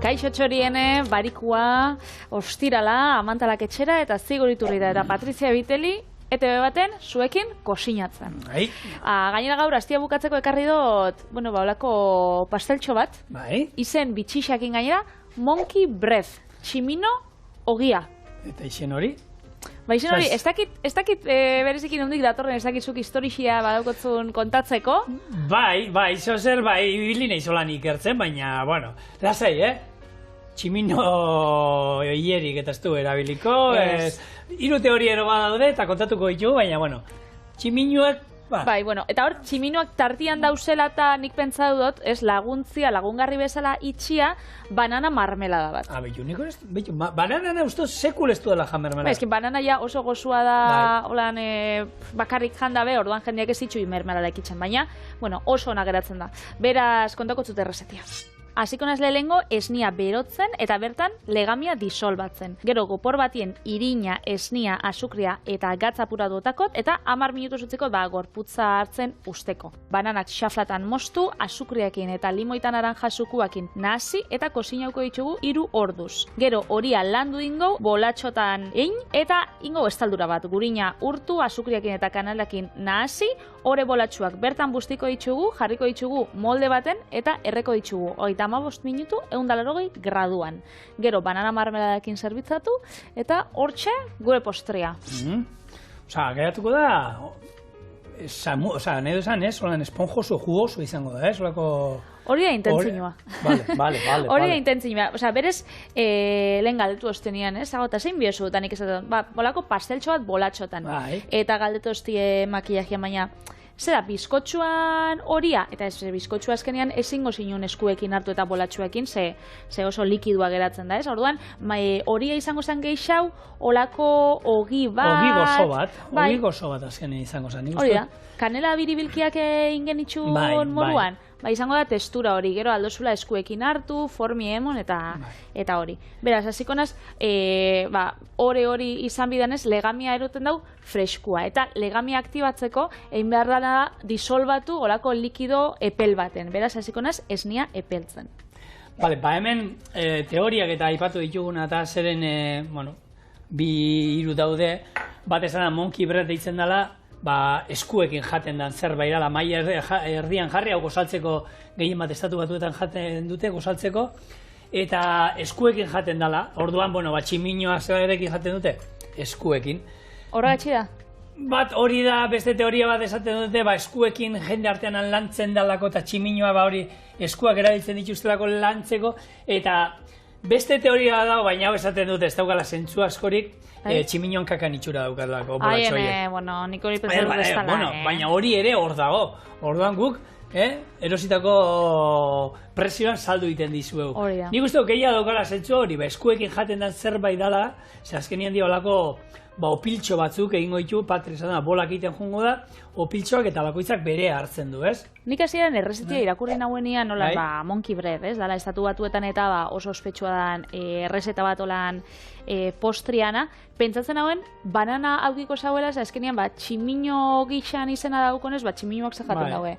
Kaixo Txoriene, barikua, ostirala, amantalak etxera eta zigoriturri da. Eta Patrizia Biteli, ETV baten, zuekin kosinatzen. Bai. Gainera gaur, astia bukatzeko ekarri dut, bueno, holako pasteltxo bat. Bai. Izen bitxixakin gainera, Monkey Breath, tximino ogia. Eta izen hori? Ba, izen hori, ez dakit berezikin hundik datorren, ez dakizuk historixia badaukotzun kontatzeko. Bai, zozer, ibili nahi zolan ikertzen, baina, bueno, lasai, Tximino hierik eta ez du erabiliko, hiru teoriero badaude eta kontatuko ditu, baina, bueno, tximinoak, Bai, bueno, eta hor, tximinoak tartian dauzela eta nik pentsa dut, ez lagungarri bezala itxia, banana marmelada bat. Banana uste sekul ez duela jan mermelada. Ez, banana ja oso gozua da, holan, bakarrik jandabe, orduan jendeak ez ditxu mermelada ikitzen, baina, bueno, oso ona geratzen da. Beraz, kontako zute errezetia. Hasiko naiz lehengo esnia berotzen eta bertan legamia disolbatzen. Gero gopor batien irina, esnia, azukria eta gatza apura dutakot eta 10 minutu utziko gorputza hartzen usteko. Bananak xaflatan mostu, azukriakin eta limoitan naranja sukuakin nahasi eta kozinauko ditugu 3 orduz. Gero horia landu ingo, bolatxotan egin eta ingo estaldura bat. Gurina urtu, azukriakin eta kanalakin nahasi, ore bolatxuak bertan bustiko ditugu, jarriko ditugu molde baten eta erreko ditugu. 15 minutu, 180 graduan. Gero, banana marmeladakin zerbitzatu, eta hortxe gure postrea. Osa, geratuko da, nahi duzan, holan esponjoso, jugoso izango da, Hori da intentzinua. Vale. Hori da intentzinua. Osa, berez, lehen galdetu ostenian, eta zein biozu, eta nik esaten, bolako pasteltxo bat bolatxotan. Eta galdetu ostie makillajean, baina, zera, bizkotxuan horia, eta ez bizkotxua azkenean ezingo zinun eskuekin hartu eta bolatxuekin, ze oso likidua geratzen da, ez? Orduan, horia izango zen geixau, olako ogi bat. Ogi gozo bat azkenean izango zen. Hori da, kanela biribilkiak ingen itxun moduan. Izango da testura hori, gero aldozula eskuekin hartu, formi emon eta hori. Beraz, hasiko naz, hori izan bidanez, legamia eroten dau freskua. Eta legamia aktibatzeko, egin behar da disolbatu olako likido epel baten. Beraz, hasiko naz, esnia epeltzen. Bale, hemen teoriak eta aipatu dituguna eta zeren, bi hiru daude, bat esan da Monkey Breath deitzen dela, eskuekin jaten den zerbait dela, maila erdian jarri, hau gozaltzeko gehien bat estatu batuetan jaten dute, gozaltzeko, eta eskuekin jaten dela, orduan, tximinoa zerekin jaten dute, eskuekin. Horregatxi da? Bat hori da, beste teoria bat esaten dute, eskuekin jende artean lantzen dalako, eta tximinoa hori eskuak erabiltzen dituztelako lantzeko, eta beste teoria da, baina hau esaten dute, ez daukala zentzu askorik, tximinoan kakan itxura daukatlako. Nik hori pentsatu bestala. Baina hori ere hor dago. Orduan guk, erositako presioan saldu egiten dizuegu. Nik uste gehiago daukala zentzu hori, eskuekin jaten den zerbait dala, ze azkenien dio olako opiltxo batzuk egingo ditu, Patrizia da, bolak egiten jungo da, opiltxoak eta bakoitzak bere hartzen du, ez? Nik hasieran errezetia irakurri nahuenian, nola, Monkey Breath, ez? Dala, estatu batuetan eta oso ospetsua dan errezeta bat olan postriana. Pentsatzen hauen, banana aukiko zauela, ez azkenean, tximino gixan izena daukonez, tximinoak zajaten daue.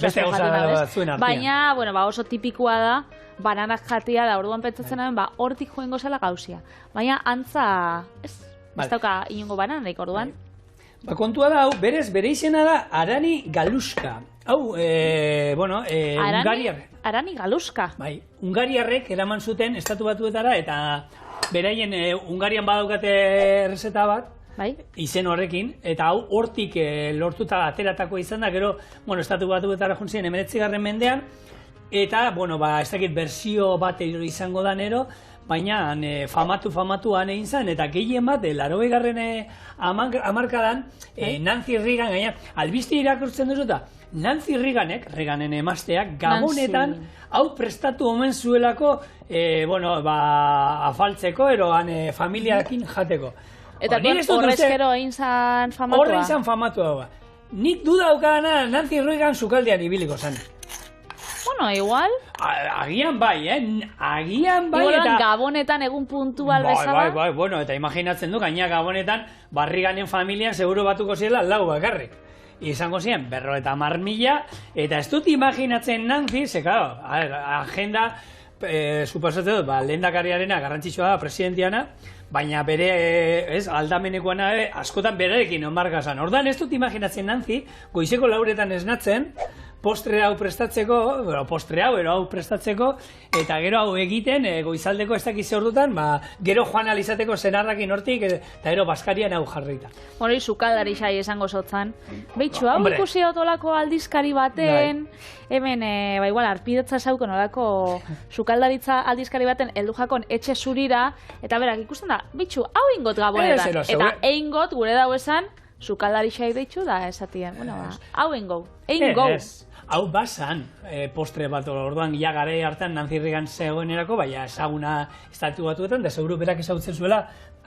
Beste gauza zuen artean. Baina, oso tipikoa da, bananak jatia da, orduan pentsatzen hauen, hortik joengo zela gauzia. Baina, antza, ez dauka inongo bananaik orduan. Kontua da, berez, bere izena da Arani Galuska. Hau, Ungariarrek. Arani Galuska? Bai, Ungariarrek eraman zuten estatu batuetara, eta beraien Ungarian badaukate errezeta bat, izen horrekin, eta hau hortik lortuta ateratako izan da, gero, estatu batuetara juntzien 19. mendean, eta, ez dakit berzio bat izango da nero, baina famatuan egin zen, eta gehien bat, 80. hamarkadan, Nancy Reagan, gaina, albiste irakurtzen duzuta, Nancy Reaganen emazteak, Gabonetan, hau prestatu omen zuelako, afaltzeko, eroan familiarekin jateko. Eta horrezkero egin zan famatua? Horre izan famatua. Nik duda daukadana Nancy Reagan sukaldean ibiliko zen. Igual. Agian bai, Agian bai. Igual Gabonetan egun puntual bezala. Bai, eta imaginatzen du, gaina Gabonetan, Reaganen familian seguro batuko zirela lau bakarrik. izango ziren 50.000, eta ez dut imaginatzen Nancy, ze, claro, agenda, suposatzen dut, lehendakariarena garrantzitsua da, presidentiana, baina bere, aldamenekoana askotan bererekin onmarkazan. Ordan ez dut imaginatzen Nancy, goizeko lauretan esnatzen, postre hau prestatzeko, hau prestatzeko, eta gero hau egiten, goizaldeko ez dakiz ordutan, gero joan alizateko senarrakin hortik, eta gero Baskarian hau jarrita. Hori, sukaldari xai esango zotzan. Beitxu, hau ikusi otolako aldizkari baten, hemen, igual, arpidetza zauko nolako sukaldaritza aldizkari baten, heldu jakon etxe zurira, eta berak ikusten da, beitxu, hau ingot gabonetan, eta eingot gure dau esan, sukaldari xai deitxu da, esatien, hau eingo. Hau basan postre bat, orduan ja gare hartan Nancy Reagan zegoenerako, baina ezaguna estatu batuetan, da seguru berak ezagutzen zuela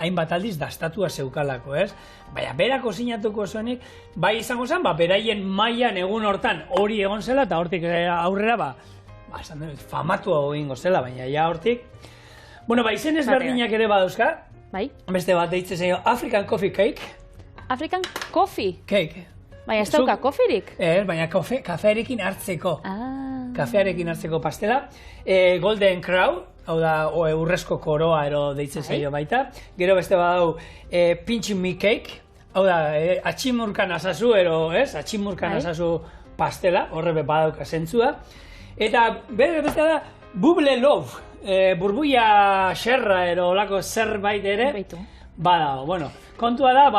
hainbat aldiz dastatua zeukalako, ez? Baina berak osinatuko zuenik, bai izango zen, beraien mailan egun hortan hori egon zela, eta hortik aurrera, famatua egingo zela, baina ja hortik. Bueno, izen ezberdinak ere badauzka, beste bat deitzen zaio African Coffee Cake. African Coffee? Cake. Baina ez dauka kofirik? Baina kafearekin hartzeko. Kafearekin hartzeko pastela. Golden Crow, hau da urrezko koroa ero deitzen zaio baita. Gero beste badau Pinch Me Cake, hau da atximurkan azazu ero, atximurkan azazu pastela, horre badauka zentzua. Eta beste da Bubble Love, burbuia xerra ero olako zerbait ere. Bada, bueno, kontua da,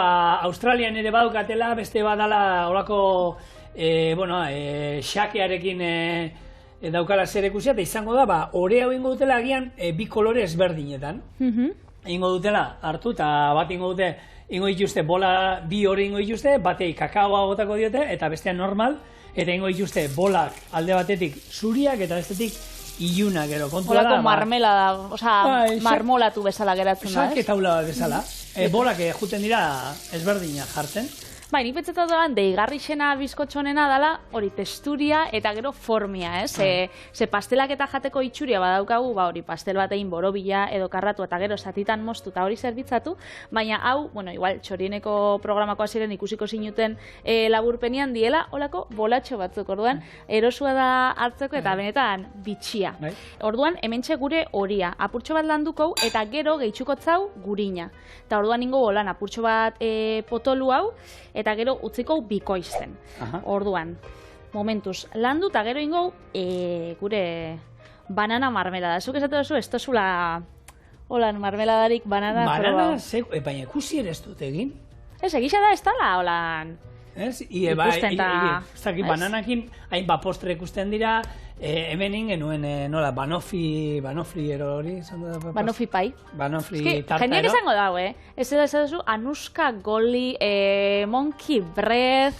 Australian ere badukatela, beste badala olako, xakearekin daukala zer ikusia, eta izango da, ore hau ingo dutela agian bi kolore ezberdinetan. Ingo dutela hartu, eta bat ingo dute, ingo dituzte, bola bi hori ingo dituzte, batei kakaoa botako diote, eta bestean normal, eta ingo dituzte bolak alde batetik zuriak, eta bestetik ilunak gero, kontua da. Olako marmelada, marmolatu bezala geratzen da, ez? Salketaula bezala. Bolak juten dira ezberdina jartzen. Nik pentsetan da, deigarrixena bizkotxonena dela, hori texturia eta gero formia, ez? Ze pastelak eta jateko itxuria badaukagu, hori pastel bat egin borobila edo karratu eta gero zatitan moztu eta hori zerbitzatu, baina hau, igual, txorieneko programako ziren ikusiko zinuten laburpenian diela, holako bolatxo batzuk, orduan, erosua da hartzeko eta benetan bitxia. Orduan, hementxe gure horia, apurtxo bat landuko eta gero gehitxukotzau gurina. Eta orduan ingo bolan apurtxo bat potolu hau, eta gero utziko bikoizten. Orduan, momentuz, landu eta gero ingo gure banana marmelada. Zuk esatu duzu, ez tozula holan marmeladarik banana proba. Baina ikusi ere ez dut egin? Ez, egisa da ez tala holan ikusten eta... Bananakin hain postre ikusten dira, hemen ingenuen nola, banofi hori? Banofi pai. Banofi tarta, jendeak izango dago, ez da duzu, anuska goli, monkey bread,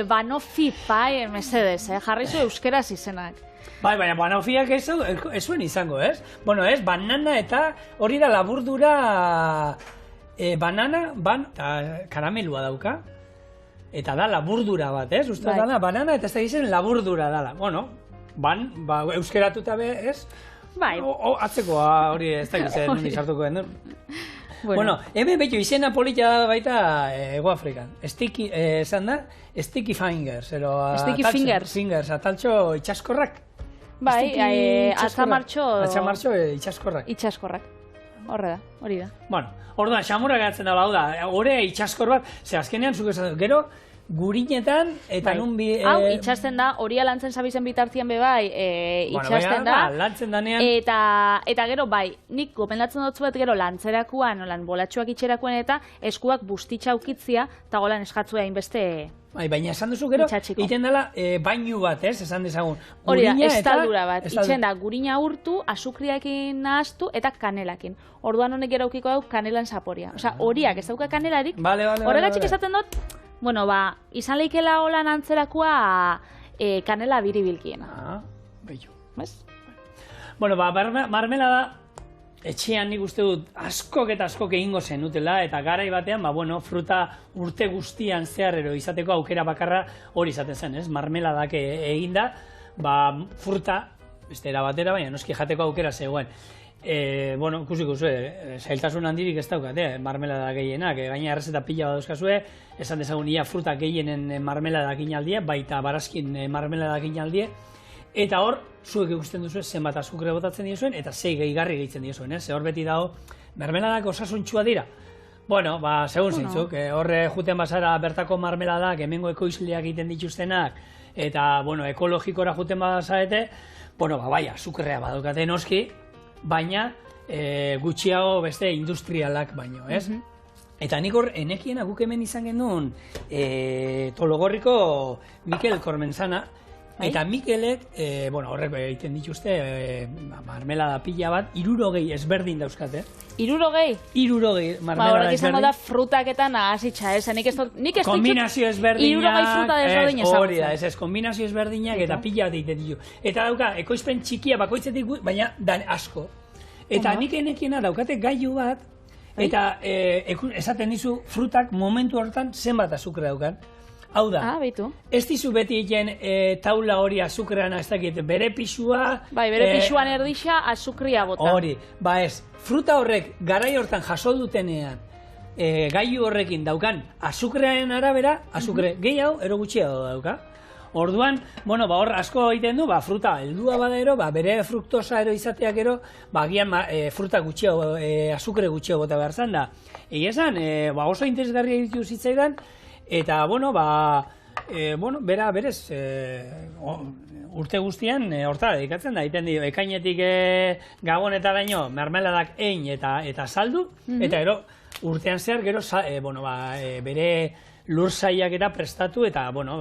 banofi pai, mesedez, jarrizu euskeraz izenak. Baina banofiak ez zuen izango, ez? Bueno, ez, banana eta hori da laburdura, banana, eta karamelua dauka. Eta da laburdura bat, ez? Uste dala, banana eta ez da gizien laburdura dala. Bueno, euskeratuta be, ez? Atzeko hori ez da gizien nundi sartuko den. Bueno, hemen behitu izena polita baita Ego Afrikan. Esan da, sticky fingers. Sticky fingers. Ataltxo itxaskorrak. Atzamartxo itxaskorrak. Hori da. Bueno, orduan, xamurra gatzen dala, hau da, hore itxaskor bat, ze azkenean zuk esan, gero, gurinetan, eta nun bi... Hau, itxasten da, horia lantzen zabizen bitartien bebai, itxasten da. Lantzen danean... Eta gero, nik gopendatzen dut zuet gero lantzerakuan, bolatxuak itxerakuan eta eskuak bustitxa ukitzia, eta golan eskatzua hainbeste... Baina esan duzu gero, iten dela bainu bat, ez? Esan dezagun. Hori da, estaldura bat. Itzen da, gurina urtu, azukriakin nahaztu eta kanelakin. Orduan honek gero aukiko dau kanelan zaporia. Osa, horiak ez dauka kanelarik. Horregatxik esaten dut, izan leikela holan antzerakoa kanela biribilkiena. Bello. Bez? Bueno, marmelada, etxean nik uste dut askok eta askok egingo zenutela, eta garai batean, fruta urte guztian zeharrero izateko aukera bakarra hori izaten zen, ez? Marmeladak eginda, fruta, beste era batera, baina noski jateko aukera zegoen. bueno, ikusiko zuen, zailtasun handirik ez daukate, marmelada gehienak, gaina errezeta pila badauzkazue, esan dezagun ia fruta gehienen marmeladakin aldie, baita barazkin marmeladakin aldie, eta hor, zuek ikusten duzu zenbat azukre botatzen diozuen, eta zei gehigarri gehitzen diozuen, ze hor beti dago, marmeladak osasuntxua dira. Bueno, segun zintzuk, horre juten bazara bertako marmeladak, hemengo ekoizleak egiten dituztenak, eta, bueno, ekologikora juten bazarete, bueno, bai, azukrea badaukate noski, baina gutxiago beste industrialak baino, ez? Eta nik hor, enekiena guk hemen izan genuen Tologorriko Mikel Kormenzana, eta Mikelek, bueno, horrek egiten dituzte marmelada pila bat, 60 ezberdin dauzkate. 60? 60 marmelada horrek izango da frutaketan ahazitxa, ez? Nik ez dut... Kombinazio ezberdinak, 60 fruta desberdin ezagutzen. Hori da, ez, kombinazio ezberdinak eta pila bat egiten ditu. Eta dauka, ekoizpen txikia bakoitzetik, baina dan asko. Eta nik enekiena daukate gailu bat, eta esaten dizu frutak momentu hortan zenbat azukre daukan. Hau da, ez dizu beti egiten taula hori azukreana, ez dakit, bere pixua... Bai, bere pixuan erdixa azukria bota. Hori, ez, fruta horrek garai hortan jaso dutenean, gailu horrekin daukan azukrearen arabera, azukre gehiago, ero gutxiago dauka. Orduan, bueno, hor asko egiten du, fruta heldua bada ero, bere fruktosa ero izateak ero, agian fruta gutxiago, azukre gutxiago bota behar zan da. Egia esan, oso interesgarria ditu zitzaidan, eta, bueno, bera berez, urte guztian, hortara dedikatzen da, egiten dio, ekainetik gabonetaraino, marmeladak ein eta saldu, eta gero, urtean zehar, gero, bere lursaiak eta prestatu, eta, bueno,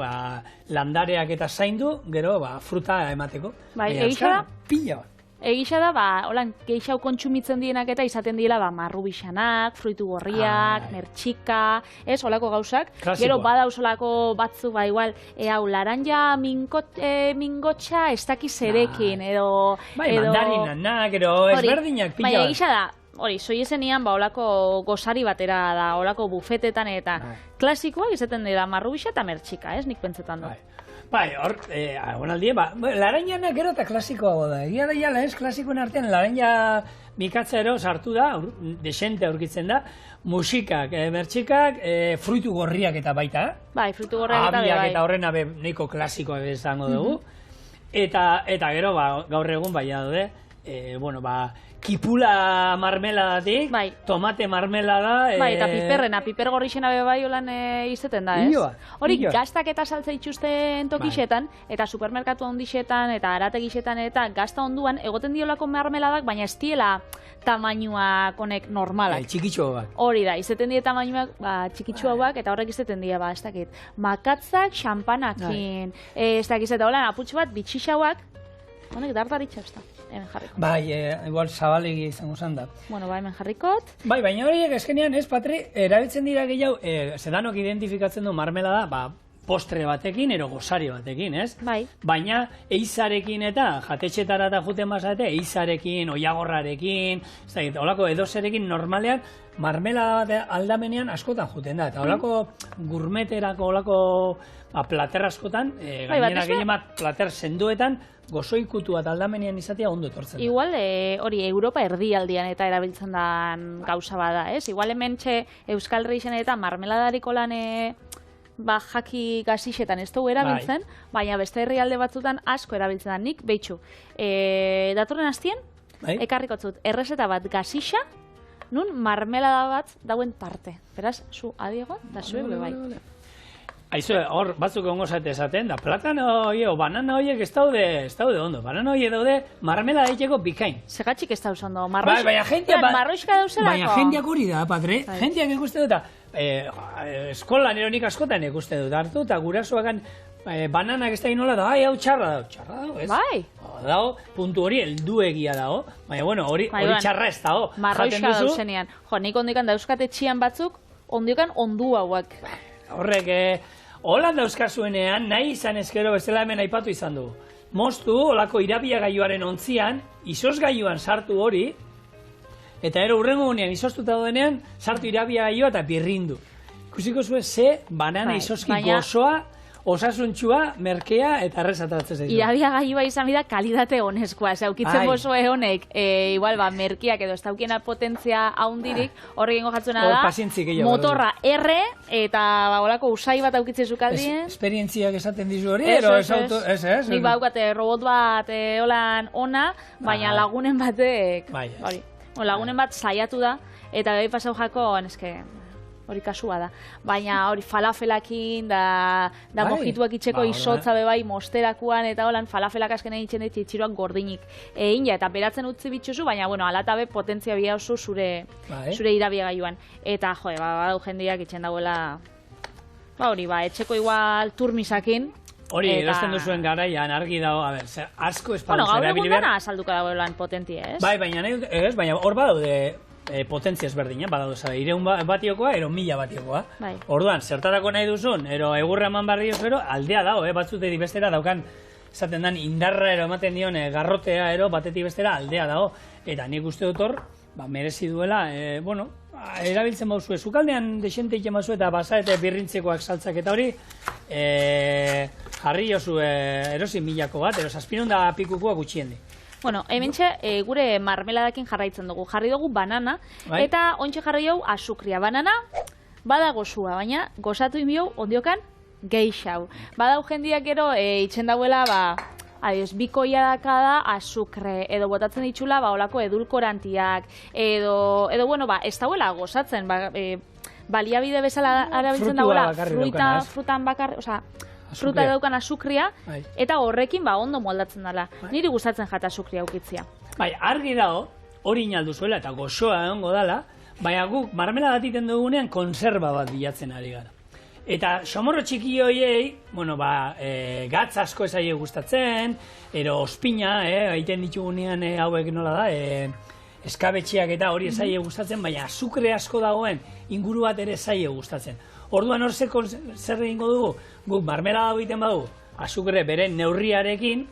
landareak eta zaindu, gero, fruta emateko. Bai, egisa da? Pila bat. Egisa da, holan, geixau kontsumitzen dienak eta izaten dila, marrubixanak, fruitu gorriak, mertxika, ez, holako gauzak. Gero badauz holako batzu, igual, hau, laranja mingotxa ez dakiz erekin, edo... Bai, mandarinak, gero ezberdinak pila bat. Bai, egisa da, hori, soiezenian, holako gozari batera da, holako bufetetan eta klasikoak izaten dira, marrubixa eta mertxika, ez, nik pentsetan dut. Bai, hor, agonaldie, laranjanak gero eta klasikoago da. Egia da, jala ez, klasikoen artean laranja mikatzero sartu da, desente aurkitzen da, musikak, mertxikak, fruitu gorriak eta baita. Bai, fruitu gorriak eta bai. Abiak eta horren abe neiko klasikoak izango dugu. Eta gero, gaur egun, bai, daude, bueno, kipula marmeladatik, tomate marmelada... Bai, eta piperrena, piper gorrixena bai holan izeten da, ez? Hori, gaztak eta saltza itxusten tokixetan, eta supermerkatu ondixetan, eta arategixetan, eta gazta onduan, egoten diolako marmeladak, baina ez diela tamainoak honek normalak. Txikitxoak. Hori da, izeten die tamainoak txikitxoak, eta horrek izeten die, ez dakit, makatzak, xampanakin, ez dakit, eta holan, aputxo bat, bitxixauak, honek dardaritxa, ez da. Hemen jarriko. Bai, igual zabalegi izango zan da. Bueno, hemen jarrikot. Bai, baina horiek eskenean ez, Patri, erabiltzen dira gehiago, zedanok identifikatzen du marmelada, postre batekin, ero gozari batekin, ez? Bai. Baina, eizarekin eta, jatetxetara eta juten bazate, eizarekin, oiagorrarekin, ez da, holako edozerekin normalean, marmelada bat aldamenean askotan juten da. Eta holako gourmeterako, holako plater askotan, gainera gehien bat plater senduetan, gozoikutu bat aldamenean izatea ondo etortzen da. Igual, hori, Europa erdialdian eta erabiltzen den gauza bada, ez? Igual hemen Euskal Herrixen eta marmeladariko lan jaki gazixetan ez dugu erabiltzen, baina beste herrialde batzutan asko erabiltzen da. Nik, behitxu, datorren hastien, ekarrikotzut, errezeta bat gazixa, nun marmelada bat dauen tarte. Beraz, zu adiego, da zuen bai. Aizu, hor batzuk ongo zate esaten, da platano horiek, banana horiek ez daude ondo. Banana horiek daude marmelada egiteko bikain. Segatxik ez dauz ondo, marroixka dauzelako. Baina jendeak hori da, Patre, jendeak ikusten dut, eskolan eronik askotan ikusten dut, hartu, eta gurasoakan bananak ez da inola da, hau txarra dago, ez? Bai. Dago, puntu hori helduegia dago, baina bueno, hori txarra ez dago. Marroixka dauzenean. Jo, nik ondikan dauzkate txian batzuk, ondikan ondu hauak. Horrek, holan dauzkazuenean, nahi izan ezkero bezala hemen aipatu izan du. Moztu, holako irabiagailuaren ontzian, izozgailuan sartu hori, eta ero urrengo gunean izoztuta dodenean, sartu irabiagailua eta birrindu. Ikusiko zuen, ze banana izozki gozoa, osasuntxua, merkea eta errezatratzen zaizu. Irabia gailua izan bida kalidate honezkoa, zaukitzen bozoe honek, igual merkiak edo ez daukiena potentzia haundirik, horri gengo jatzuena da, motorra R, eta olako usai bat aukitze zukaldien. Esperientziak esaten dizu hori, ez? Nik baukate robot bat holan ona, baina lagunen batek, lagunen bat saiatu da, eta behi pasau jako, hori kasua da, baina hori falafelakin, da mojituak itxeko izotza bebai mosterakuan, eta holan falafelak asken egiten ditu itxiroak gordinik egin, eta beratzen utzi bitxuzu, baina, alatabe potentzia bia oso zure irabia gaiuan. Eta, badau jendiak itxen dagoela, hori, etxeko igual turmisakin. Hori, erosten duzuen garaian, argi dago, asko espaldu gaur egun dana salduka dagoelan potentia, ez? Baina hor badaude potentzia ezberdina, badaude, ireun batiokoa, ero 1000 batiokoa. Orduan, zertarako nahi duzun, ero egurra eman barri ero aldea dago, batzuteri bestera daukan, esaten dan, indarra ero ematen dion, garrotea ero batetik bestera aldea dago. Eta nik uste dut hor, merezi duela, erabiltzen bauzue, zukaldean desente iken bauzue eta basa eta birrintzekoak saltzak eta hori, jarri jozu erosin 1000ko bat, ero zazpinun da pikukoa gutxien di. Hementxe gure marmeladakin jarraitzen dugu. Jarri dugu banana, eta ontxe jarri dugu azukria. Banana, bada gozua, baina gozatu inbiu ondiokan geixau. Badau jendiak gero itxen dauela, bikoia daka da azukre, edo botatzen ditxula olako edulkorantiak, edo ez dauela gozatzen, baliabide bezala arabiltzen dauela frutan bakar, fruta daukan azukria, eta horrekin ondo moldatzen dela. Niri gustatzen jata azukria aukitzia. Argi dago, hori inaldu zuela eta gozoa egongo dela, baina guk marmelada egiten dugunean konserba bat bilatzen ari gara. Eta xomorro txiki horiei, gatz asko ez aie gustatzen, ero ospina, egiten ditugunean hauek nola da, eskabetxeak eta hori ez aie gustatzen, baina azukre asko dagoen inguru bat ere ez aie gustatzen. Orduan hor zer egingo dugu, guk marmelada egiten badugu, azukre bere neurriarekin,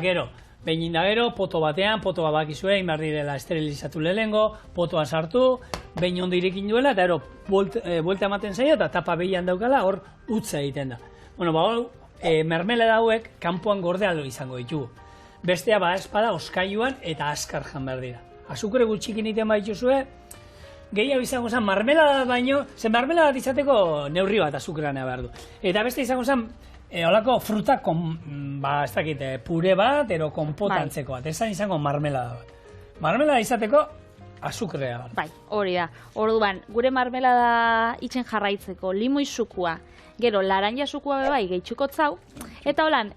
gero, behin da gero, poto batean, poto bat bakizue, inbar direla esterilizatu lehengo, potoa sartu, behin ondo irikin duela, eta ero, buelta ematen zaio, eta tapa behian daukala, hor utza egiten da. Mermelada hauek, kanpoan gordealdo izango ditugu. Bestea espada, oskailuan eta askar jan behar dira. Azukre gutxikin iten baituzue, gehiago izango zen marmelada baino, zen marmelada izateko neurri bat azukreanea behar du. Eta beste izango zen, holako fruta, ez dakit, pure bat, ero konpotantzeko bat, ezan izango marmelada bat. Marmelada izateko azukrea bat. Hori da. Orduan, gure marmelada itxen jarraitzeko, limoi zukua, gero, laranja zukua bebai gehitxuko zau, eta holan,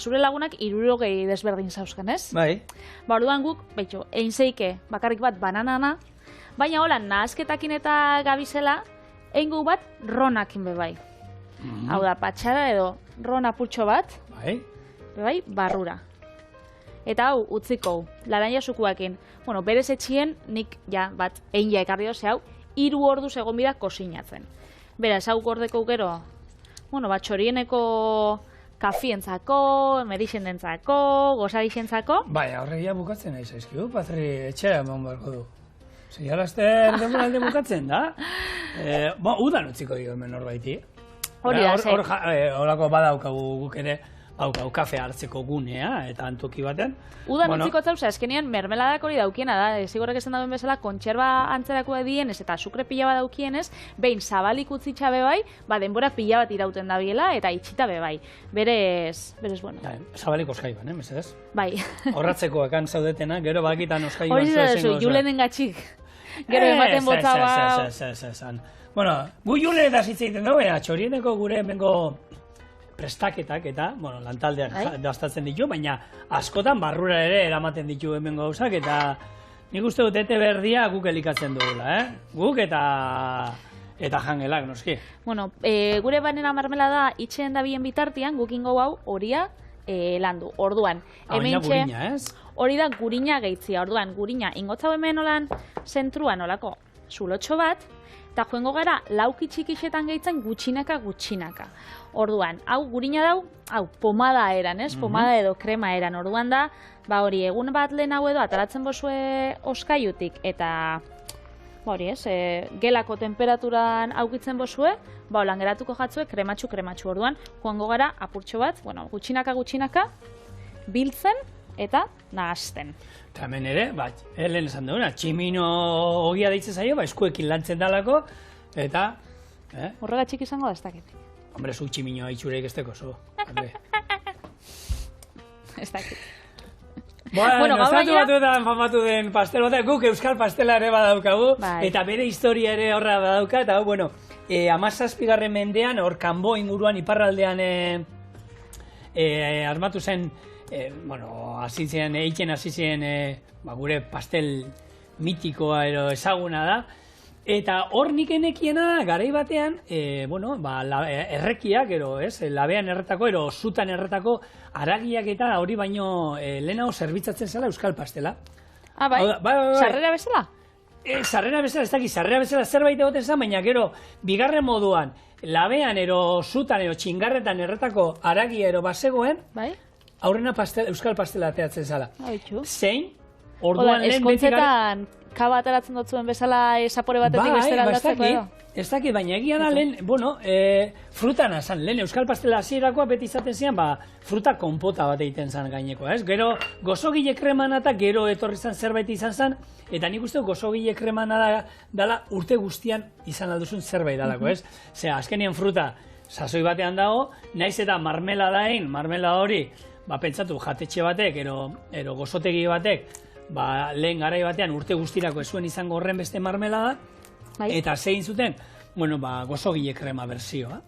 zure lagunak 60 desberdin zauzken, ez? Orduan guk, egin zeike, bakarrik bat bananana, baina holan, nahazketakin eta gabizela, egin gu bat ronakin bebai. Hau da, patxara edo ron apurtxo bat, bebai, barrura. Eta hau, utziko, laranja zukuakin, berez etxien, nik, bat, egin ekarri doze hau, 3 orduz egon bida kosinatzen. Beraz, hau gordeko gero, txorieneko kafientzako, merixendentzako, gozarixentzako. Horregia bukatzen nahi zaizkidu, Patri, etxera eman barko du. Zigarazter demoralde bukatzen da. Udan utziko dio hemen horbaiti. Hori da, ze. Horako badaukagu guk ere, kafe hartzeko gunea, eta antoki baten. Udan utziko zauza, eskenean mermeladak hori daukiena da, zigorrek esan dauen bezala, kontxerba antzerako edienez eta azukre pila bat daukienez, behin zabalik utzitxa bebai, denbora pila bat irauten dabiela, eta itxita bebai. Berez, bueno. Zabalik oskaiban, mesedez? Bai. Horratzeko ekan zaudetena, gero bakitan oskaiban hori da, julenen gatxik. Gero ematen botza ba... Bueno, gu jule eta zitzeiten dugu, txorieneko gure hemengo prestaketak eta, lantaldean daztatzen ditu, baina askotan barrura ere eramaten ditu hemen gauzak, eta nik uste dut ete berdia guk elikatzen dugula, Guk eta jangelak, noski. Gure banena marmelada itxeen da bien bitartian, gukingo hau horia landu. Orduan, hementxe, hori da gurina gehitzia. Orduan, gurina ingotzau hemen olan zentruan olako zulotxo bat, eta joengo gara lauki txikixetan gehitzen gutxinaka. Orduan, hau gurina dau, pomada eran, pomada edo krema eran. Orduan da, egun bat lehen hau edo ataratzen bozue oskaiutik eta hori ez, gelako temperaturan aukitzen bozue, holan geratuko jatzue krematxu orduan, joango gara apurtxo bat, gutxinaka, biltzen eta nahazten. Eta hemen ere, lehen esan duguna, tximino ogia deitzen zaio, eskuekin lantzen dalako, eta... Horregatxik izango da ez dakit. Hombre, zu tximinoa itxureik ez teko, zu. Ez dakit. Bueno, estatu batuetan famatu den pastel batean, guk euskal pastela ere badaukagu, eta bere historia ere horra badauka, eta bueno, 17. mendean, hor Kanbo inguruan iparraldean armatu zen, hasi ziren gure pastel mitikoa ero ezaguna da, eta hor nik enekiena garai batean, errekiak, labean erretako, zutan erretako, aragiak eta hori baino lehenago zerbitzatzen zela euskal pastela. Bai? Sarrera bezala? Sarrera bezala, ez dakit, sarrera bezala zerbait egoten zen, baina gero, bigarren moduan, labean zutan txingarretan erretako aragia bazegoen, aurrena euskal pastela ateatzen zela. Zein, orduan lehen eskontzetan kaba ateratzen dutzuen bezala zapore batetik bestera aldatzeko edo? Ez dakit, baina egia da lehen, frutan azan, lehen euskal pastela hasierakoa beti izaten zian, fruta konpota bat egiten zan gaineko, ez? Gero gozogile kremana eta gero etorri zan zerbait izan zan, eta nik uste gozogile kremana dala urte guztian izan alduzun zerbait dalako, ez? Zera, azkenien fruta sasoi batean dago, naiz eta marmeladain, marmelada hori, pentsatu jatetxe batek, ero gozotegi batek, lehen garai batean urte guztirako ez zuen izango horren beste marmelada, eta zein zuten, gozogile krema berzioa.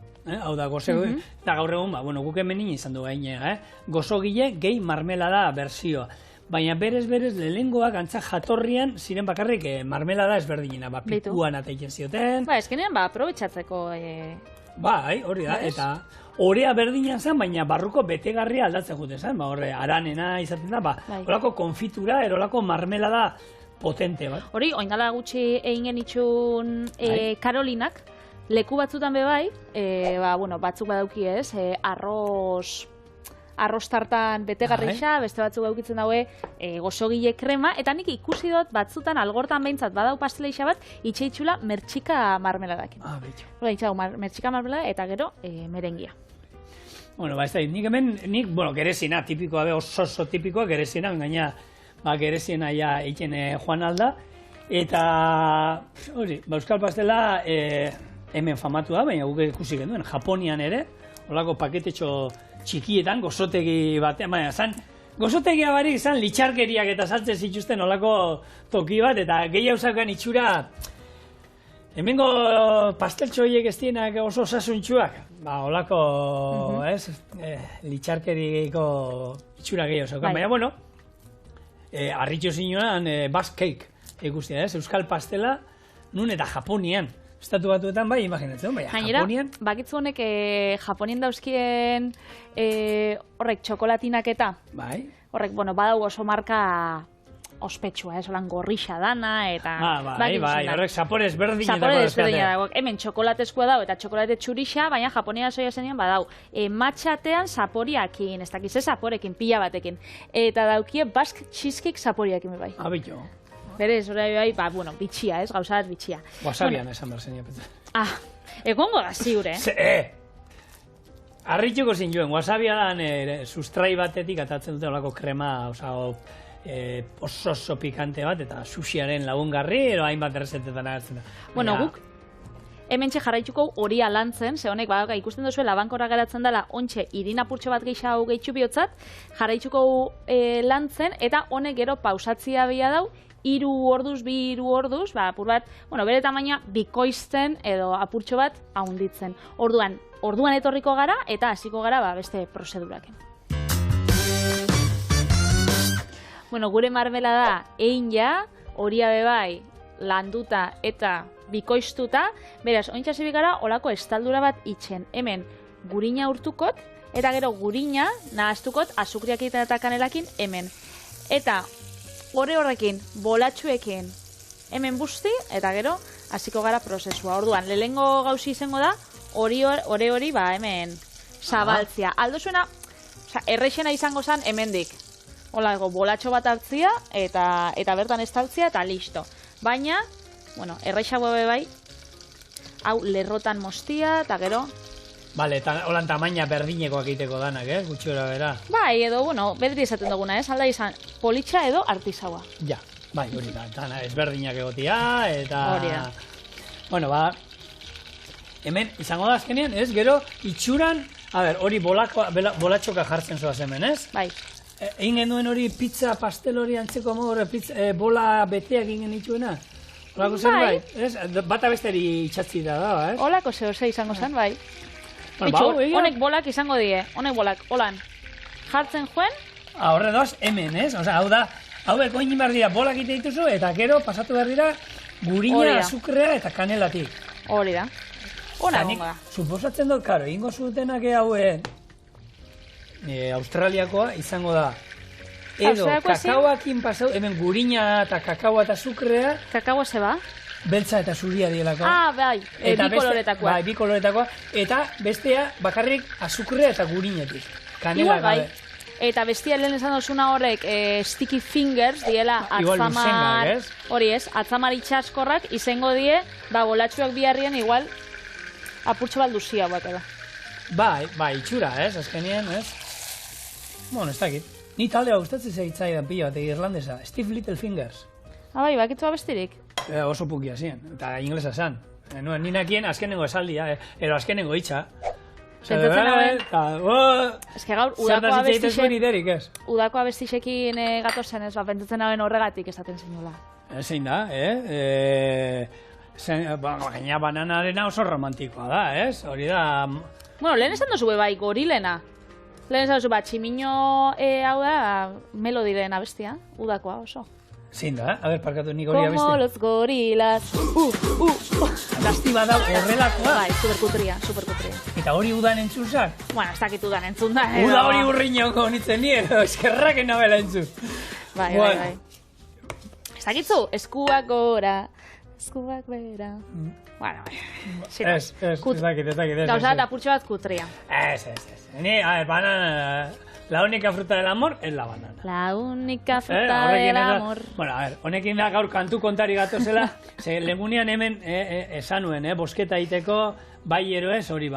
Hau da, gozogile, eta gaur egun, guk hemen izan du gainea, gozogile gehi marmelada berzioa. Baina berez lehengoak antza jatorrian ziren bakarrik marmelada ezberdinena, pikuan ateiken zioten. Ezkenean, aprobetxatzeko... hori da, eta orea berdinan zen, baina barruko betegarria aldatzen jute zen, aranena izaten da, horako konfitura, erolako marmelada potente bat. Hori, oindala gutxi egin genitxun Karolinak, leku batzutan bebai, batzuk badauki ez, arroz tartan betegarrixa, beste batzuk daukitzen daue gozogile krema, eta nik ikusi dut batzutan algortan behintzat badau pasteleixa bat, itxeitxula mertxika marmeladakin. Mertxika marmelada eta gero merengia. Ez da, nik hemen, gerezina, tipikoa, oso tipikoa, gerezina, gaina gerezina egiten joan alda, eta euskal pastela hemen famatu da, baina guk ikusi genduen, Japonian ere, holako paketetxo txikietan, gozotegi batean, baina gozotegia barik izan litxarkeriak eta saltzen zituzten olako toki bat, eta gehi hauzakan itxura, hemengo pasteltxo horiek ez dienak oso osasuntxuak, olako, litxarkeriko itxura gehi hauzakan, baina, harritxo zinuan Basque Cake ikustia, euskal pastela, nun eta Japonian. Estatu batuetan bai, imaginatzen, baina Japonian... Bakitzu honek Japonien dauzkien horrek txokolatinak eta horrek, badau oso marka ospetsua, holan gorrixa dana eta... horrek zapore ezberdinetako dago. Hemen txokolatezkoa dago eta txokolate txurixa, baina Japonia soia zenean badau. Matxatean zaporiakin, ez dakiz zaporekin, pila batekin. Eta daukie Basque Cheesecake zaporiakin bai. Abito. Berez, hori bitxia, ez, gauzat bitxia. Wasabian esan behar zenia, petza. Egongo da ziure, Arritxuko zinuen, wasabia dan sustrai batetik atatzen dute olako krema, oso pikante bat, eta sushiaren lagungarri, hainbat errezetetan agertzen da. Guk, hemen jarraituko hori alantzen, ze honek, ikusten duzu, labankora geratzen dela, ontxe, irinapurtxo bat gehiago gehitxu bihotzat, jarraituko lantzen, eta honek gero pausatzia bia dau, 3 orduz, apur bat, bere tamaina bikoizten edo apurtxo bat haunditzen. Orduan etorriko gara eta hasiko gara beste prozedurakin. Gure marmelada egin ja, horia bebai, landuta eta bikoiztuta, beraz, ointxasi gara olako estaldura bat itxen. Hemen gurina urtukot, eta gero gurina nahaztukot azukriak eta kanelakin hemen. Eta horrekin, bolatxuekin hemen busti, eta gero hasiko gara prozesua. Orduan, lehengo gauzi izango da, hori hemen zabaltzia. Aldo zuena, errexena izango zen hemendik. Hola, bolatxo bat hartzia, eta bertan estaltzia, eta listo. Baina, bueno, erraixago bai, hau lerrotan mostia, eta gero... Bale, eta holan tamaina berdinekoak egiteko danak, gutxi gora bera. Bai, edo, bueno, bedri esaten duguna, alda izan politxa edo artisaua. Ja, bai, hori da, eta ezberdinak egotia, eta... Hori da. Bueno, hemen, izango da azkenean, gero, itxuran, hori bolatxoka jartzen zoaz hemen, Bai. Egin genuen hori pizza, pastel hori antzeko bola beteak egin genituena? Olako zen, bai? Bata besteri itxatzi da, Olako zehose izango zen, bai. Honek bolak izango die, honek bolak, holan. Jartzen joen? Horre doaz, hemen, hau da, hau ekoin behar dira bolak ite dituzu, eta gero pasatu behar dira gurina, azukrea eta kanelatik. Hori da. Hona gonga. Suposatzen dut, karo, egingo zutenak haue Australiakoa izango da. Edo, kakaoakin pasau, hemen gurina eta kakaoa eta azukrea. Kakaoa zeba? Beltza eta zuria dielako. Bai, bi koloretakoa. Bai, bi koloretakoa. Eta bestea bakarrik azukrea eta gurinetik. Kanela gabe. Eta bestia lehen esan dozuna horrek sticky fingers diela atzamar... Hori atzamar itxaskorrak izango die, bolatxuak biharrien igual apurtxo balduzia bat edo. Bai, itxura, azkenien, Bueno, ez dakit. Ni taldea gustatzen zeitzaidan pila bat irlandesa. Steve Little Fingers. Bai, bakitzu abestirik? Oso pukia ziren, eta inglesa zan. Ni nakien azkenengo esaldia, ero azkenengo itxa. Pentsatzen hauen... Ez que gaur, udako abestixekin gatozen ez, pentsatzen hauen horregatik esaten zinula. Zein da, gaina bananarena oso romantikoa da, hori da... Bueno, lehen esan dozu bai gorilena. Lehen esan dozu tximino hau da melodiren abestia, udakoa oso. Zein da, parkatu nik hori abestia. Como los gorilas, Lastima da, horrelakoa. Bai, superkutria. Eta hori udan entzuzak? Bueno, ez dakit udan entzun da. Uda hori urriñoko nitzen nien, eskerrak enabela entzun. Bai. Ez dakitzu, eskuak gora, eskuak bera. Bueno, ez dakit. Gauza da purtsu bat kutria. Ez. Ni, banana... La única fruta del amor es la banana. La única fruta del amor. Bueno, honekin da gaur kantu kontari gatozela, legunean hemen esan nuen, bosketa egiteko, bai eroez, hori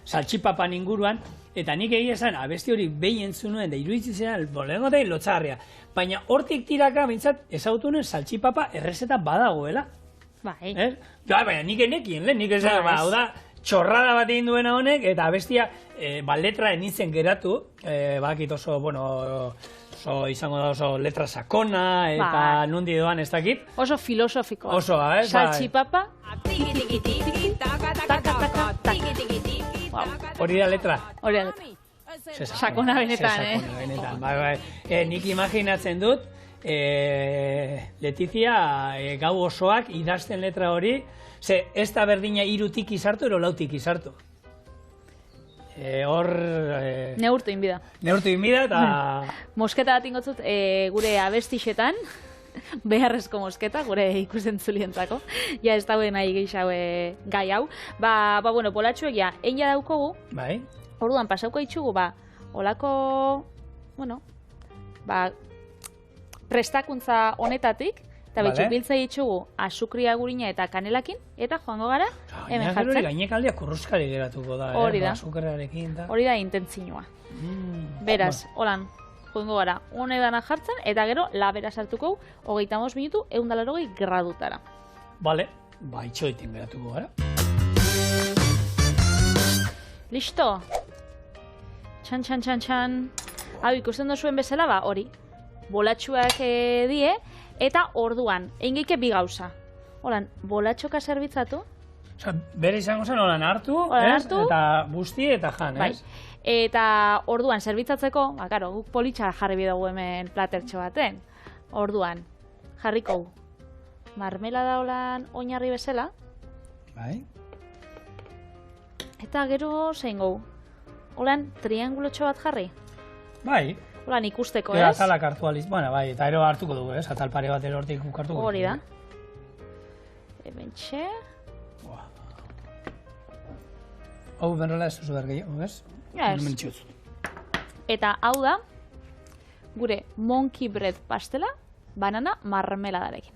saltxipapan inguruan, eta nik egia esan, abesti hori behin entzun nuen, da iruditzen zen, lehenko da lotxarria. Baina hortik tiraka, bintzat, ezautu nuen saltxipapa errezeta badagoela. Bai. Baina nik enekien, nik esan, hau da, txorrada bat egin duena honek, eta abestia letra enitzen geratu, bakit oso, izango da oso letra sakona, eta nundi doan ez dakit. Oso filosofikoa. Oso, Saltxipapa. Hori da letra. Sakona benetan, Nik imaginatzen dut, Letizia gau osoak idazten letra hori, ez da berdina 3 izartu, ero 4 izartu. Neurtu inbida. Eta... Mosketa bat ingotzut gure abestixetan, beharrezko mosketa, gure ikusentzulientzako. Ja, ez dauen nahi gehiago gai hau. Bueno, bolatxuek ja, enia daukogu. Bai. Orduan, pasauko itxugu, olako, prestakuntza honetatik, eta betxuk biltza ditugu azukria gurina eta kanelakin, eta joango gara, hemen jartzen. Gainekaldia kurruskari geratuko da, hori da. Azukrearekin. Hori da intentzinua. Beraz, holan, joango gara, hone dana jartzen, eta gero, labera sartuko, 35 minutu, 180 gradutara. Bale, itxoitin geratuko gara. Listo? Txan. Hau, ikusten duzuen bezala, hori. Bolatxuak die, eta orduan, eingeike bi gauza. Holan, bolatxoka zerbitzatu. Bere izango zen, holan hartu, eta busti eta jan, ez? Eta orduan, zerbitzatzeko, guk politxa jarri bidugu hemen platertxo baten. Orduan, jarriko marmelada holan oinarri bezala. Bai. Eta gero zein gau. Holan, triangulotxo bat jarri. Bai. Holan ikusteko, ez? Atalak hartu aliz, eta ero hartuko dugu, ez? Atal pare bat erortik hartuko dugu. Hori da. Hementxe. Hau benrola ez duzu behar gehiago, ez? Ez. Eta hau da, gure monkey bread pastela, banana marmeladarekin.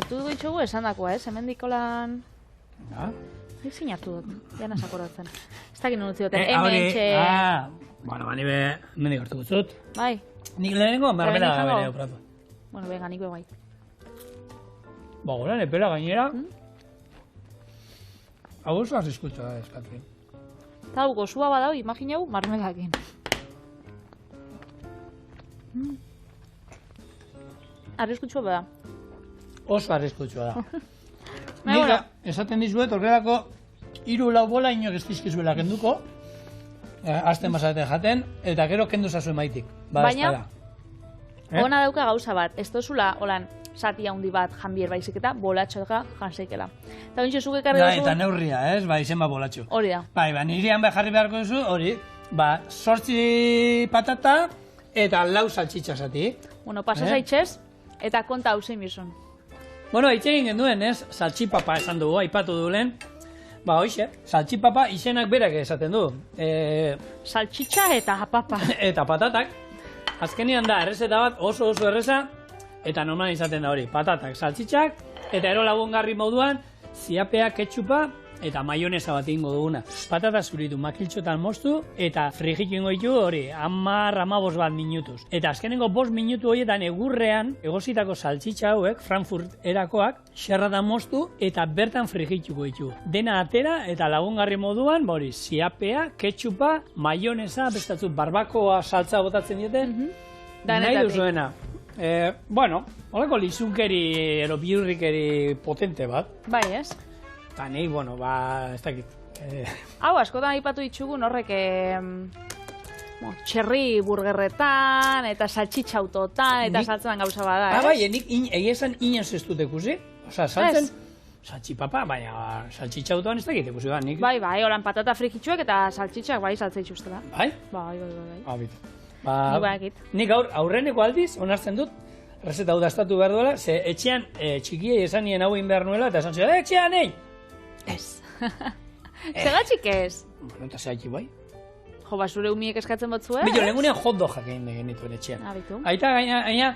sartu dugu itxugu esan dakoa, hemen dikolan... Nik sinatu dut, jana sakoratzen. Ez dakit non utzi duten, hemen txe... Bueno, ba, nire mendik hartu gutzut. Bai. Nik lehenengo marmela bere opratu. Bueno, venga, nik bai. Ba, gora, nepera gainera. Hau oso arriskutza da, eskatri. Eta hau gozua badau, imaginau, marmelakin. Arriskutsua bada. Oso arriskutsua da. Nik esaten dizuet, horrelako 3-4 bola inok ez dizkizuela kenduko, azten basate jaten, eta gero kendu zazu emaitik. Baina, ona dauka gauza bat, ez dozula, holan, zati handi bat janbier baizik eta bolatxoa janseikela. Eta bintxe zuke karri duzu... Eta neurria, ez? Ba, izen bat bolatxo. Hori da. Bai, nirian jarri beharko duzu, hori, 8 patata eta 4 saltxitxa zati. Bueno, pasa zaitxez, eta konta hau zein bizun. Bueno, itxegin genduen, ez? Saltxipapa esan dugu, aipatu dulen. Ba, hoxe, saltxipapa izenak berak esaten du. Saltxitxa eta papa. Eta patatak. Azkenian da, errezeta bat oso erreza, eta normal izaten da hori. Patatak, saltxitxak, eta ero lagungarri moduan, ziapea, ketxupa, eta maionesa bat ingo duguna. Patata zuritu, makiltxotan moztu, eta frijitu ingo ditu hori, 10-15 bat minutuz. Eta azkenengo 5 minutu horietan egurrean, egositako saltxitxa hauek, Frankfurt erakoak, xerratan moztu, eta bertan frijituko ditu. Dena atera, eta lagungarri moduan, hori, ziapea, ketxupa, maionesa, bestatzu, barbakoa saltza botatzen dieten, nahi duzuena. Bueno, holako lizunkeri, ero biurrikeri potente bat. Bai, ez? Eta nahi, bueno, ba, ez dakit. Hau, askotan aipatu ditugun horrek txerri burgerretan, eta saltxitxautotan, eta saltzen gauza bada, ez? Bai, nik egia esan inoz ez dut ekusi. Osa, saltzen, saltxipapa, baina saltxitxautoan ez dakit ekusi da, nik. Bai, holan patata frikitxuak eta saltxitxak bai saltzea itxustela. Bai? Bai. Nik aurreneko aldiz, onartzen dut, rezeta hau dastatu behar duela, ze etxean txikiei esan nien hauin behar nuela, eta esan ziren, etxean, ei! Ez. Zegatxik ez? Bueno, eta zehatxik bai. Jo, basure humiek eskatzen batzu, Bilo, lehengunean hot dog jakein genituen etxean. Abitu. Aita gaina,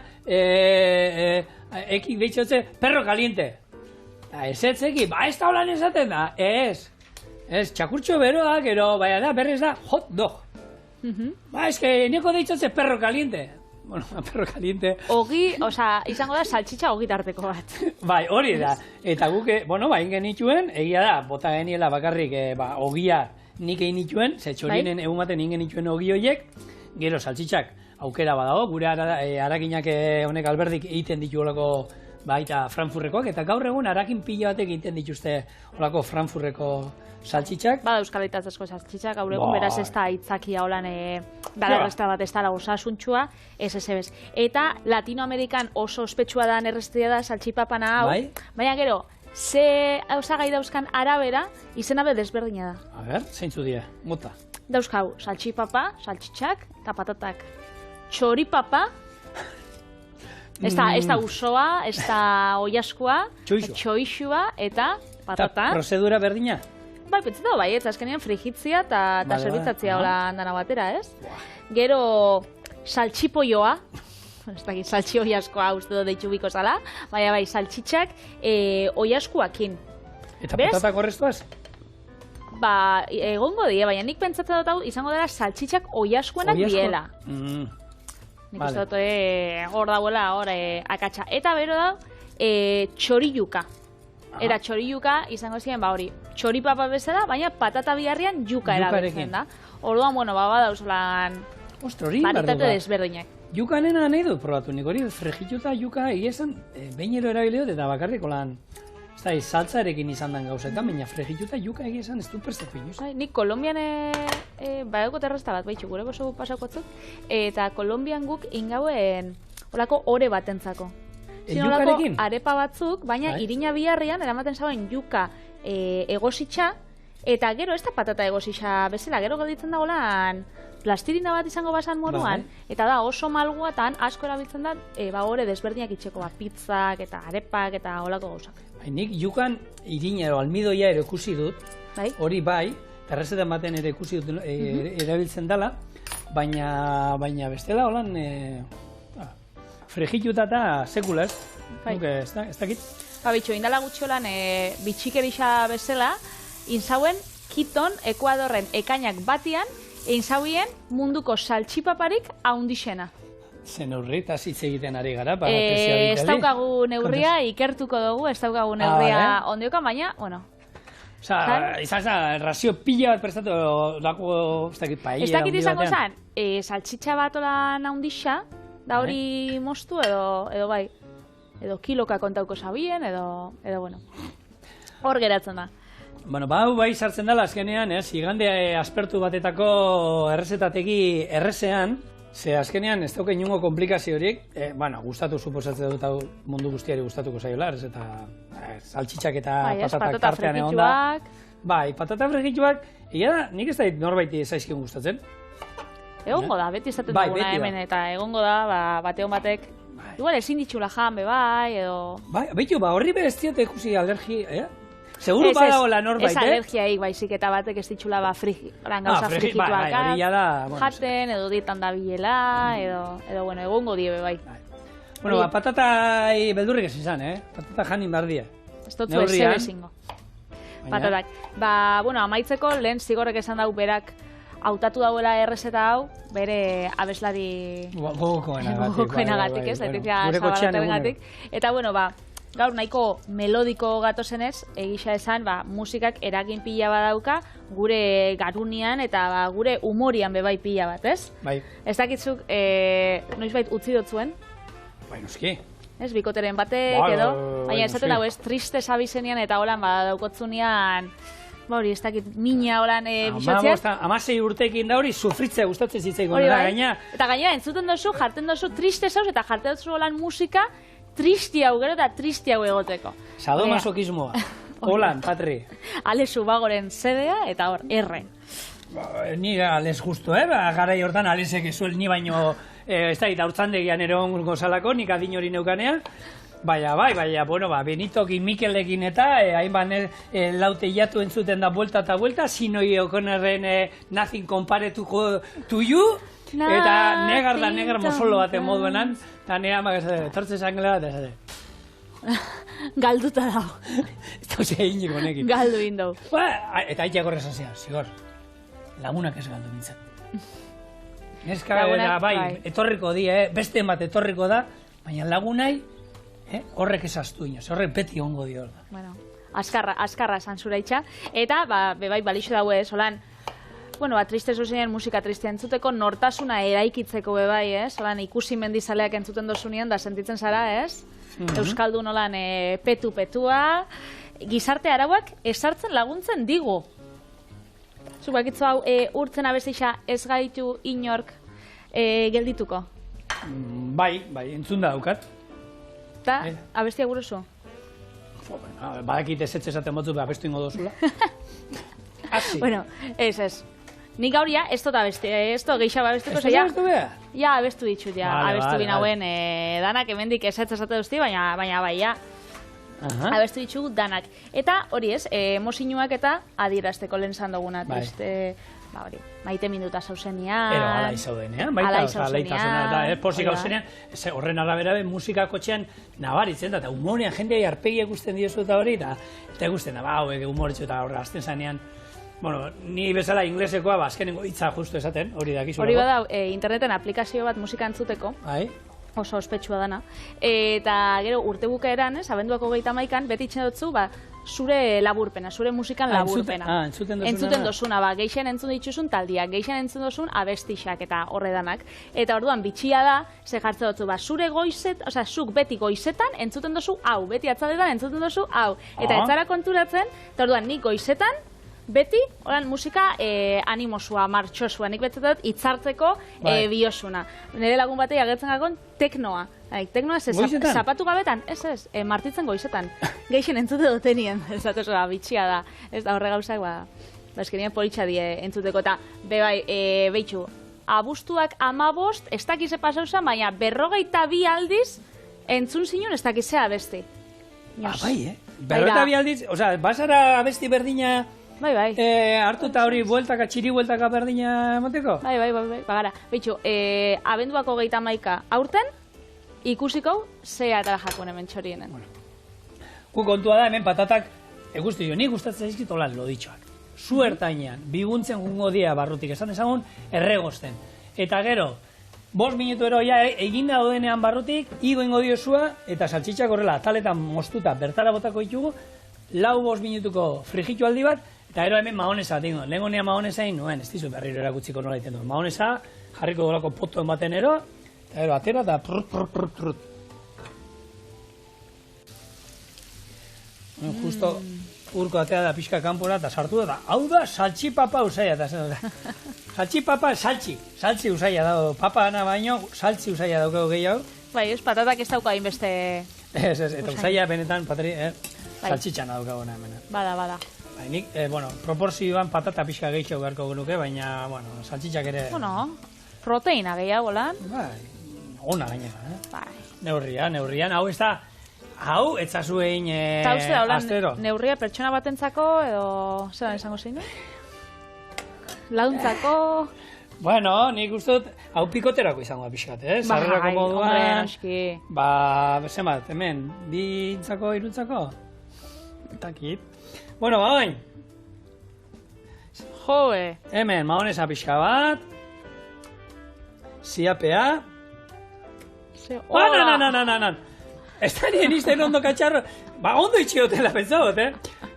ekik deitxotze, perro caliente. Ez eki, ba, ez da holan esaten da, ez. Ez, txakurtxo beroa, gero, baina da, berrez da, hot dog. Ba, ez que neko deitxotze perro caliente. Bueno, perro caliente. Ogi, oza, izango da saltxitxa ogi tarteko bat. Bai, hori da. Eta guk, bueno, ba, ingen nituen, egia da, bota geniela bakarrik, ogia nik egin nituen, ze txorinen egun baten ingen nituen ogi horiek, gero saltxitxak aukera badago, gure harakinak honek alberdik egiten ditu olako, baita Frankfurrekoak, eta gaur egun harakin pila batek egiten dituzte olako Frankfurreko saltxitxak. Bada euskalitatezko saltxitxak, gaur egun beraz ez da itzakia holan erresta bat ez da osasuntxua, ez. Eta Latinoamerikan oso ospetsua da errestia da saltxipapana hau, baina gero, ze osagai dauzkan arabera, izena be desberdina da. A ber, zeintzu dira, mota. Dauzkau, saltxipapa, saltxitxak eta patatak. Txoripapa, ez da usoa, ez da oiaskua, txoixua eta patata. Eta prozedura berdina? Bai, petzita bai, ez azkenean frigitzia eta zerbitzatzia hola dana batera, ez? Gero, saltxipoioa, ez dakit, saltxi oiaskoa uste dut deitxu biko zala, baina bai, saltxitxak oiaskuakin. Eta patatak horreztuaz? Ba, egongo die, baina nik pentsatzen dut hau izango dela saltxitxak oiaskuenak diela. Nik uste dut hor dauela, hor akatsa. Eta bero da, txoriuka. Era txoriuka izango ziren, ba hori, txoripapa bezala, baina patata biharrian yuka erabiltzen da. Orduan, bueno, badauzolan baritate desberdinak. Yukanena nahi dut probatu, nik hori frejituta yuka egizan, behinero erabilidot eta bakarriko lan, saltzarekin izan den gauzetan, baina frejituta yuka egizan ez du perzetu inoz. Nik Kolombian, badauko terresta bat, baitxu, gure gozo pasakotzuk, eta Kolombian guk ingauen horako ore batentzako. Yukarekin? Arepa batzuk, baina irina biharrian eramaten zauen yuka egositxa, eta gero ez da patata egositxa bezala, gero gelditzen dagoelan plastirina bat izango basan moruan, eta da oso malgua eta asko erabiltzen da, ore desberdinak itxeko, pizzak eta arepak eta holako gauzak. Nik yukan irina edo almidoia ere ikusi dut, hori bai, errezetan baten ere ikusi dut erabiltzen dela, baina bestela holan frejituta eta sekula ez dakit. Bitxo, indala gutxolan bitxikerisa bezala, inzauen Kiton, Ekuadorren ekainak batian, inzauien munduko saltxipaparik haundixena. Ze neurritaz hitz egiten ari gara, ez daukagu neurria, ikertuko dugu, ez daukagu neurria ondioka, baina, bueno. Osa, izan zen, razio pila bat prestatu lako, ez dakit paella. Ez dakit izango zen, saltxitxa bat olan haundixa, da hori moztu edo bai, edo kiloka kontauko sabien, edo bueno, hor geratzen da. Bueno, bai sartzen dela azkenean, igande aspertu batetako errezetategi errezean, ze azkenean ez dauka inungo komplikazio horiek, gustatu suposatzen dut hau mundu guztiari gustatuko zaiola, errezeta saltxitxak eta patatak tartean egon da. Bai, patata fregituak, nik ez da norbaiti zaizkion gustatzen. Egongo da, beti izaten duguna hemen, eta egongo da, bateon batek, igual ezin ditxula jan, bai, edo... Bai, behitu, horri bereztiot ikusi alergi, Seguro badagoela norbait, Ez alergiaik baizik eta batek ez ditxula gauza frigituak jaten, edo dietan da bilela, edo bueno, egongo die bai. Bueno, patatai beldurrik ez izan, patata janin bardia. Ez dut ez zebe zingo. Patatak. Bueno, amaitzeko lehen zigorrek esan dau berak hautatu dauela errezeta hau, bere abeslari gogokoenagatik, ez? Letizia Zabalatergatik. Eta bueno, gaur nahiko melodiko gatozenez, egisa esan, musikak eragin pila badauka, gure garunian eta gure humorian bebai pila bat, ez? Bai. Ez dakitzuk, noizbait utzi dotzuen? Bai, noski. Ez, bikoteren batek edo, baina esaten dago ez, triste sabizenean eta holan daukotzunean, hori, ez dakit, mina holan bisotzean. 16 urteekin da hori, sufritzea gustatzen zitzaiko. Eta gaina, entzuten dozu, jarten dozu, triste zauz, eta jarten dozu holan musika, tristi hau gero eta tristi hau egoteko. Sadomasokismoa. Holan, Patri. Ale Subagoren zedea eta hor, erre. Ni ales justo, garai hortan alesek ezuel ni baino, ez da, eta urtzandegian eron gozalako, nik adin hori neukanea. Baina, bueno, Benitok Mikelekin eta hainban laute jatu entzuten da vuelta eta vuelta, Sinoi O'Connorren Nothing Compared to You, eta negar mozolo baten moduenan, eta nire amak etortze zangela bat ez. Galduta dago. Ez da huzea hinik honekin. Galdu indau. Eta haitiak horrezan zian, zigor. Lagunak ez galdu nintzen. Neska, etorriko di, beste bat etorriko da, baina lagunai, horrek esaztu inoz, horrek beti ongo dio. Bueno, askarra esan zura itxa. Eta, bebai, balixo daue, solan, bueno, triste zuzenean musika tristea entzuteko, nortasuna eraikitzeko bebai, solan ikusi mendizaleak entzuten dozunean, da sentitzen zara, ez? Euskaldun holan petu-petua, gizarte arauak esartzen laguntzen digu. Zubakitzu hau, urtzen abestixa ez gaitu inork geldituko? Bai, entzun da daukat. Eta, abestia guruzu? Badakit ez esaten botzu, abestu ingo dozula. Bueno, ez. Nik gauria, ez dut abestia, ez dut gehiago abestiko. Ez dut abestu beha? Ja, abestu ditut, abestu binauen danak, hemendik ez esate duzti, baina bai, ja. Abestu ditugu danak. Eta hori ez, mozinuak eta adierazteko lehen zandoguna, triste, hori, maite minuta zauzenean. Ero, ala izaudenean, baita, alaitasuna, eta posik hauzenean, horren arabera musika kotxean nabaritzen da, eta humorean jendeai arpegia ikusten diozu eta hori, eta ikusten da, hauek humoritzu eta horre azten zanean. Bueno, ni bezala inglesekoa, azkenengo hitza justu esaten, hori dakizulako. Hori badau, interneten aplikazio bat musika entzuteko. Oso ospetsua dana. Eta gero urte bukaeran, abenduako 31an, beti itxen dutzu, zure laburpena, zure musikan laburpena. Entzuten dozuna, geixen entzun dituzun taldiak, geixen entzun dozun abestixak eta horre danak. Eta orduan, bitxia da, ze jartze dutzu, zure goizet, oza, zuk beti goizetan entzuten dozu hau, beti atzaletan entzuten dozu hau. Eta ez zara konturatzen, eta orduan, nik goizetan, beti, horan musika animosua, martxosua, nik betzetat itzartzeko biosuna. Nire lagun batei agertzen gakon teknoa. Teknoa zapatu gabetan, ez, martitzen goizetan. Geixen entzute dutenien, ez da, bitxia da. Ez da horre gauzak, eskenien politxa die entzuteko. Eta, bebai, behitxu, abuztuak 15, ez dakize pasauza, baina 42 aldiz entzun zinun ez dakizea abesti. Bai, 42 aldiz, oza, basara abesti berdina... Bai. Hartu eta hori bueltaka, txiri bueltaka berdina emoteko? Bai, bagara. Betxu, abenduako 31 aurten, ikusiko zea eta jakuen hemen txorienen. kontua da, hemen patatak, ikusti jo, nik gustatzen zaizkit olan loditxoak. Zu ertainean, biguntzen gungo dia barrutik, esan ezagun, erregosten. Eta gero, 5 minutu ero egin daudenean barrutik, igo ingo diozua, eta saltxitxak horrela, ataletan moztuta, bertara botako ditugu, 4-5 minutuko frijitu aldi bat, eta gero hemen mahonesa, dingo, lehenko nea mahonesa egin nuen, ez dizu berriro erakutziko nola egiten duen. Mahonesa, jarriko dolako potoen baten ero, eta gero atera eta prut. Justo urko atea da pixka kanpora eta sartu da, hau da saltxipapa usaia, eta saltxipapa saltxi usaia dago, papa ana baino, saltxi usaia daukau gehiago. Bai, ez patatak ez dauka inbeste... Ez, eta usaia benetan, patri, saltxitxan daukau hemen. Bada. Bai, nik, proporzioan patata pixka gehiago beharko genuke, baina, saltxitxak ere... Proteina gehiago lan. Bai, ona gainera, Bai. Neurrian, hau ez da... Hau, etzazuen astero. Neurria pertsona batentzako edo zelan esango zein? Launtzako... Bueno, nik uste dut, hau pikoterako izango da pixkat, Sarrerako moduan... Zenbat, hemen, 2 irutzako? Takit. Bueno, bain. Joe. Hemen, mahonesa pixka bat. Ziapea. No. Ez da nien izten ondo katxarro. Ondo itxiotela pentsabot,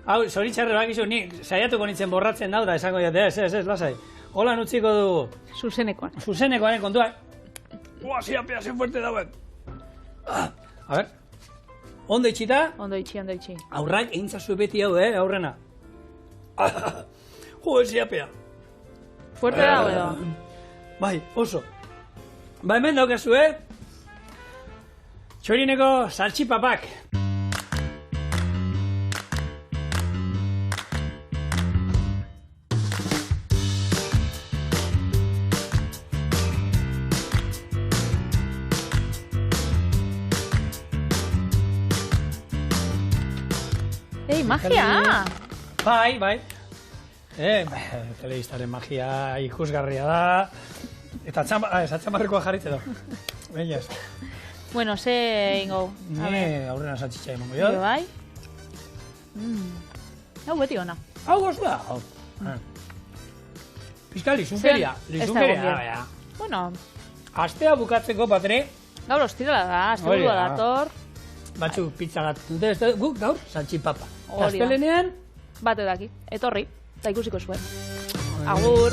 Hau, zoritxarre bakizu, nik saiatuko nintzen borratzen dau da esango jate, ez, lasai. Hola nutziko dugu. Zuzenekoaren kontua. Ziapea, zen fuerte dauen. A ver. Ondo itxita? Ondo itxi. Aurrak eintzazu beti hau, aurrena. Ziapea. Fuerte dago edo. Bai, oso. Hemen daukazu, Txorineko saltxipapak. Ei, magia! Bai. Telebistaren magia ikusgarria da. Eta atxamarrekoa jarritze da. Beñaz. Bueno, ze ingo. Aurrena saltxitxa emango jo. Bai. Hau beti ona. Hau gozu da. Pizka lizunkeria. Bueno. Astea bukatzeko, Patri. Gaur ostirala da, asteburua dator. Batzuk pizza bat dute, guk gaur saltxipapa. Astelenean? Bate daki, etorri, eta ikusiko zuen. Agur.